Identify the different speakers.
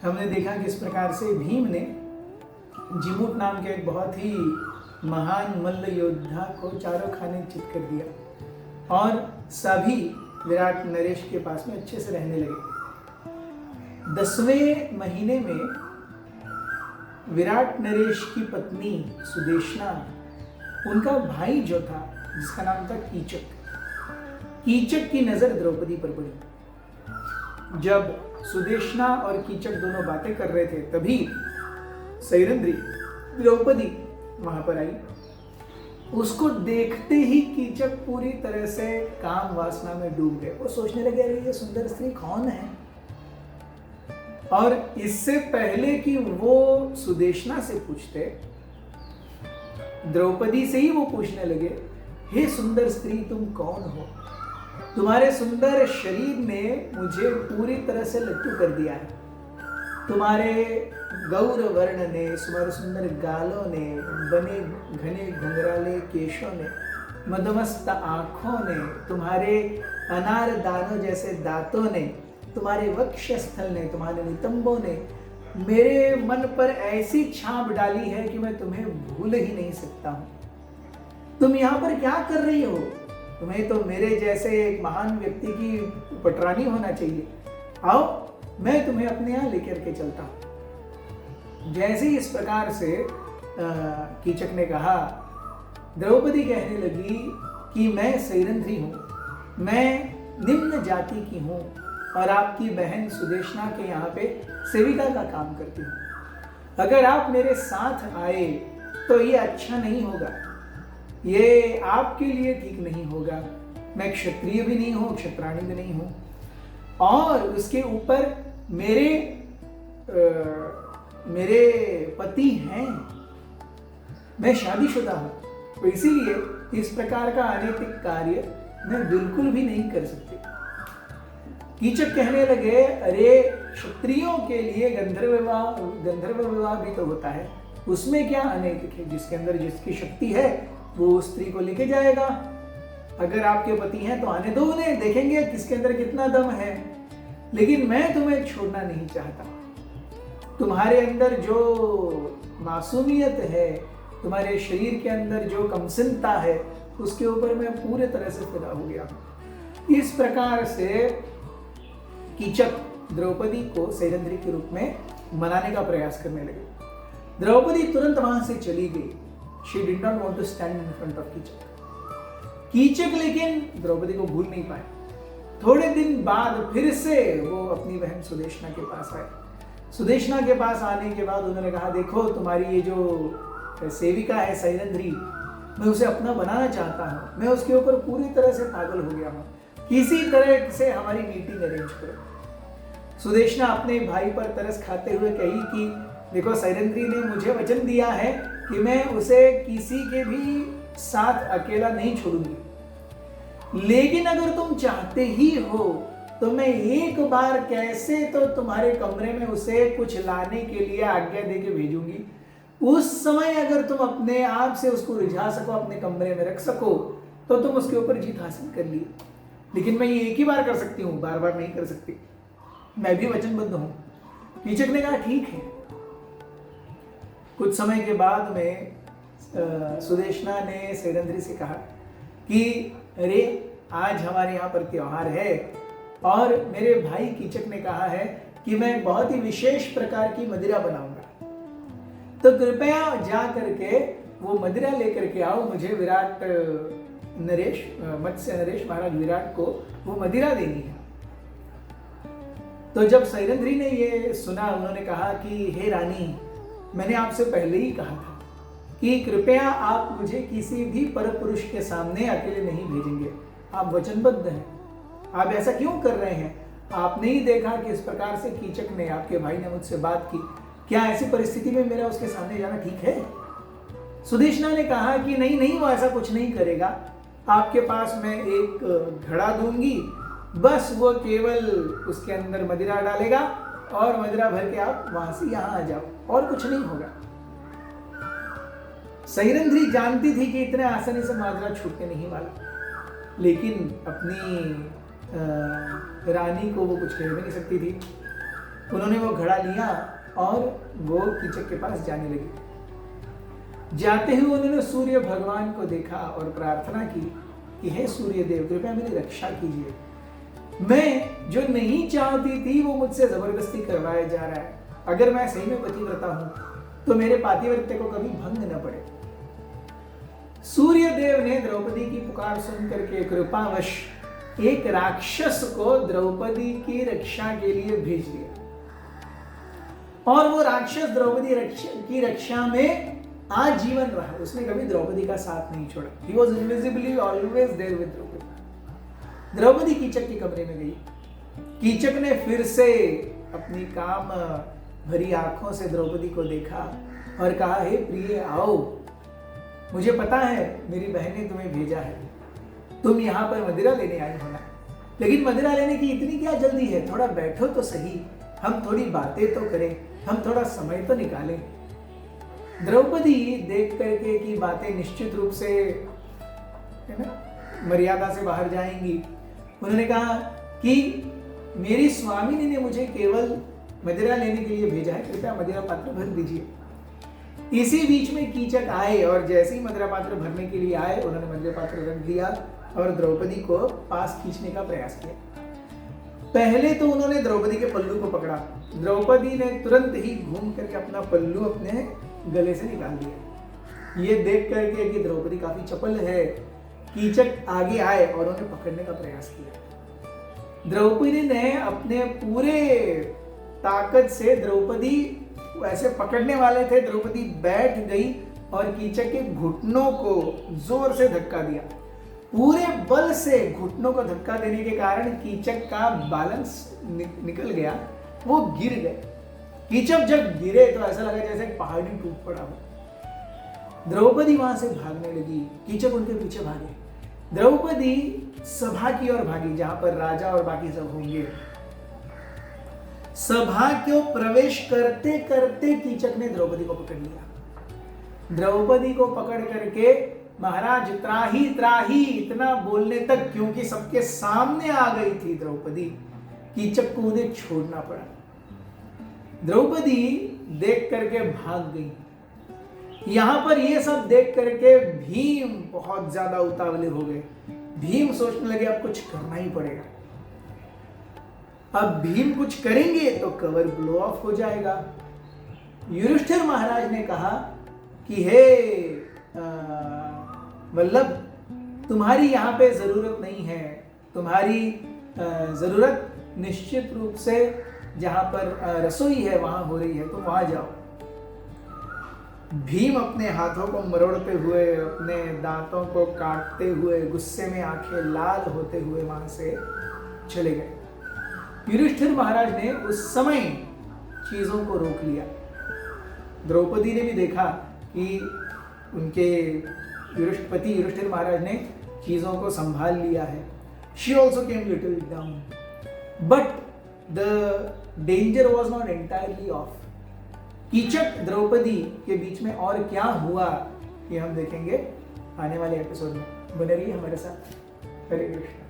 Speaker 1: हमने देखा किस प्रकार से भीम ने जिमूट नाम के एक बहुत ही महान मल्ल योद्धा को चारों खाने चित कर दिया और सभी विराट नरेश के पास में अच्छे से रहने लगे। 10वें महीने में विराट नरेश की पत्नी सुदेशना, उनका भाई जो था जिसका नाम था कीचक, कीचक की नजर द्रौपदी पर पड़ी। जब सुदेशना और कीचक दोनों बातें कर रहे थे तभी सैरंध्री द्रौपदी वहां पर आई। उसको देखते ही कीचक पूरी तरह से काम वासना में डूब गए। वो सोचने लगे अरे ये सुंदर स्त्री कौन है। और इससे पहले कि वो सुदेशना से पूछते, द्रौपदी से ही वो पूछने लगे, हे सुंदर स्त्री तुम कौन हो? तुम्हारे सुंदर शरीर ने मुझे पूरी तरह से लट्टू कर दिया है। तुम्हारे गौर वर्ण ने, तुम्हारे सुंदर गालों ने, बने घने घुंघराले केशों ने, मदमस्त आंखों ने, तुम्हारे अनार दानों जैसे दांतों ने, तुम्हारे वक्षस्थल ने, तुम्हारे नितंबों ने मेरे मन पर ऐसी छाप डाली है कि मैं तुम्हें भूल ही नहीं सकता हूं। तुम यहां पर क्या कर रही हो? तुम्हें तो मेरे जैसे एक महान व्यक्ति की पटरानी होना चाहिए। आओ मैं तुम्हें अपने यहाँ लेकर के चलता हूं। जैसे ही इस प्रकार से कीचक ने कहा, द्रौपदी कहने लगी कि मैं सैरंध्री हूं, मैं निम्न जाति की हूं और आपकी बहन सुदेशना के यहाँ पे सेविका का काम करती हूं। अगर आप मेरे साथ आए तो ये अच्छा नहीं होगा, ये आपके लिए ठीक नहीं होगा। मैं क्षत्रिय भी नहीं हूं, क्षत्राणी भी नहीं हूं, और उसके ऊपर मेरे पति हैं, मैं शादीशुदा हूं, तो इसीलिए इस प्रकार का अनैतिक कार्य मैं बिल्कुल भी नहीं कर सकती। कीचक कहने लगे अरे क्षत्रियों के लिए गंधर्व विवाह भी तो होता है, उसमें क्या अनैतिक है? जिसके अंदर जिसकी शक्ति है वो उस स्त्री को लेके जाएगा। अगर आपके पति हैं तो आने दो उन्हें, देखेंगे किसके अंदर कितना दम है। लेकिन मैं तुम्हें छोड़ना नहीं चाहता। तुम्हारे अंदर जो मासूमियत है, तुम्हारे शरीर के अंदर जो कमसिनता है, उसके ऊपर मैं पूरे तरह से फिदा हो गया। इस प्रकार से कीचक द्रौपदी को सैरंध्री के रूप में मनाने का प्रयास करने लगे। द्रौपदी तुरंत वहां से चली गई। She did not want to stand in front of Kichaka. Kichaka लेकिन द्रौपदी को भूल नहीं पाए। थोड़े दिन बाद फिर से वो अपनी बहन सुदेशना के पास आए। सुदेशना के पास आने के बाद उन्होंने कहा, देखो तुम्हारी ये जो सेविका है सैरंध्री, मैं उसे अपना बनाना चाहता हूँ, मैं उसके ऊपर पूरी तरह से पागल हो गया हूँ, किसी तरह से हमारी मीटिंग अरेंज करो। सुदेशना अपने भाई पर तरस खाते हुए कही कि देखो सैरंध्री ने मुझे वचन दिया है कि मैं उसे किसी के भी साथ अकेला नहीं छोड़ूंगी, लेकिन अगर तुम चाहते ही हो तो मैं एक बार कैसे तो तुम्हारे कमरे में उसे कुछ लाने के लिए आज्ञा देके भेजूंगी। उस समय अगर तुम अपने आप से उसको रिझा सको, अपने कमरे में रख सको, तो तुम उसके ऊपर जीत हासिल कर लिए। लेकिन मैं ये एक ही बार कर सकती हूँ, बार बार नहीं कर सकती, मैं भी वचनबद्ध हूँ। कीचक ने कहा ठीक है। कुछ समय के बाद में सुदेशना ने सैरंध्री से कहा कि अरे आज हमारे यहाँ पर त्योहार है और मेरे भाई कीचक ने कहा है कि मैं बहुत ही विशेष प्रकार की मदिरा बनाऊंगा, तो कृपया जा करके वो मदिरा लेकर के आओ। मुझे विराट नरेश, मत्स्य नरेश महाराज विराट को वो मदिरा देनी है। तो जब सैरंध्री ने ये सुना, उन्होंने कहा कि हे रानी, मैंने आपसे पहले ही कहा था कि कृपया आप मुझे किसी भी परपुरुष के सामने अकेले नहीं भेजेंगे। आप वचनबद्ध हैं, आप ऐसा क्यों कर रहे हैं? आपने ही देखा कि इस प्रकार से कीचक ने, आपके भाई ने मुझसे बात की, क्या ऐसी परिस्थिति में मेरा उसके सामने जाना ठीक है? सुदेशना ने कहा कि नहीं नहीं, वो ऐसा कुछ नहीं करेगा। आपके पास मैं एक घड़ा दूंगी, बस वो केवल उसके अंदर मदिरा डालेगा और मदिरा भर के आप वहां से यहां आ जाओ, और कुछ नहीं होगा। सैरंध्री जानती थी कि इतने आसानी से मदिरा छूटने नहीं वाला, लेकिन अपनी रानी को वो कुछ कह भी नहीं सकती थी। उन्होंने वो घड़ा लिया और वो कीचक के पास जाने लगे। जाते हुए उन्होंने सूर्य भगवान को देखा और प्रार्थना की कि हे सूर्य देव, कृपया मेरी रक्षा कीजिए। मैं जो नहीं चाहती थी वो मुझसे जबरदस्ती करवाया जा रहा है। अगर मैं सही में पतिव्रता हूं तो मेरे पातिव्रत्य को कभी भंग न पड़े। सूर्य देव ने द्रौपदी की पुकार सुन करके कृपावश एक राक्षस को द्रौपदी की रक्षा के लिए भेज दिया और वो राक्षस द्रौपदी की रक्षा में आजीवन रहा। उसने कभी द्रौपदी का साथ नहीं छोड़ा। He was invisibly always there with Draupadi. Draupadi Kichaka के कमरे में गई। कीचक ने फिर से अपनी काम भरी आंखों से द्रौपदी को देखा और कहा, हे प्रिय आओ, मुझे पता है मेरी बहन ने तुम्हें भेजा है, तुम यहाँ पर मदिरा लेने आई हो ना, लेकिन मदिरा लेने की इतनी क्या जल्दी है? थोड़ा बैठो तो सही, हम थोड़ी बातें तो करें, हम थोड़ा समय तो निकालें। द्रौपदी देख करके कि बातें निश्चित रूप से है ना मर्यादा से बाहर जाएंगी, उन्होंने कहा कि मेरी स्वामिनी ने मुझे केवल मदिरा लेने के लिए भेजा है, कृपया मदिरा पात्र भर दीजिए। इसी बीच में कीचक आए और जैसे ही मदिरा पात्र भरने के लिए आए, उन्होंने मदिरा पात्र रख दिया और द्रौपदी को पास खींचने का प्रयास किया। पहले तो उन्होंने द्रौपदी के पल्लू को पकड़ा। द्रौपदी ने तुरंत ही घूम करके अपना पल्लू अपने गले से निकाल दिया। ये देख करके कि द्रौपदी काफी चपल है, कीचक आगे आए और उन्हें पकड़ने का प्रयास किया। द्रौपदी ने अपने पूरे ताकत से, द्रौपदी ऐसे पकड़ने वाले थे, द्रौपदी बैठ गई और कीचक के घुटनों को जोर से धक्का दिया। पूरे बल से घुटनों को धक्का देने के कारण कीचक का बैलेंस निकल गया, वो गिर गए। कीचक जब गिरे तो ऐसा लगा जैसे पहाड़ी टूट पड़ा हो। द्रौपदी वहां से भागने लगी, कीचक उनके पीछे भागे। द्रौपदी सभा की ओर भागी जहां पर राजा और बाकी सब होंगे। सभा को प्रवेश करते करते कीचक ने द्रौपदी को पकड़ लिया। द्रौपदी को पकड़ करके महाराज त्राही त्राही इतना बोलने तक, क्योंकि सबके सामने आ गई थी द्रौपदी, कीचक को उन्हें छोड़ना पड़ा। द्रौपदी देख करके भाग गई। यहां पर ये सब देख करके भीम बहुत ज्यादा उतावले हो गए। भीम सोचने लगे अब कुछ करना ही पड़ेगा। अब भीम कुछ करेंगे तो कवर ब्लो ऑफ हो जाएगा। युधिष्ठिर महाराज ने कहा कि हे वल्लभ, तुम्हारी यहाँ पे जरूरत नहीं है, तुम्हारी जरूरत निश्चित रूप से जहां पर रसोई है वहां हो रही है, तुम वहां जाओ। भीम अपने हाथों को मरोड़ते हुए, अपने दांतों को काटते हुए, गुस्से में आंखें लाल होते हुए वहां से चले गए। युधिष्ठिर महाराज ने उस समय चीजों को रोक लिया। द्रौपदी ने भी देखा कि उनके पति युधिष्ठिर महाराज ने चीजों को संभाल लिया है। She also came little down, but the danger was not entirely off. Kichaka Draupadi के बीच में और क्या हुआ ये हम देखेंगे आने वाले एपिसोड में। बने रहिए हमारे साथ। हरे कृष्ण।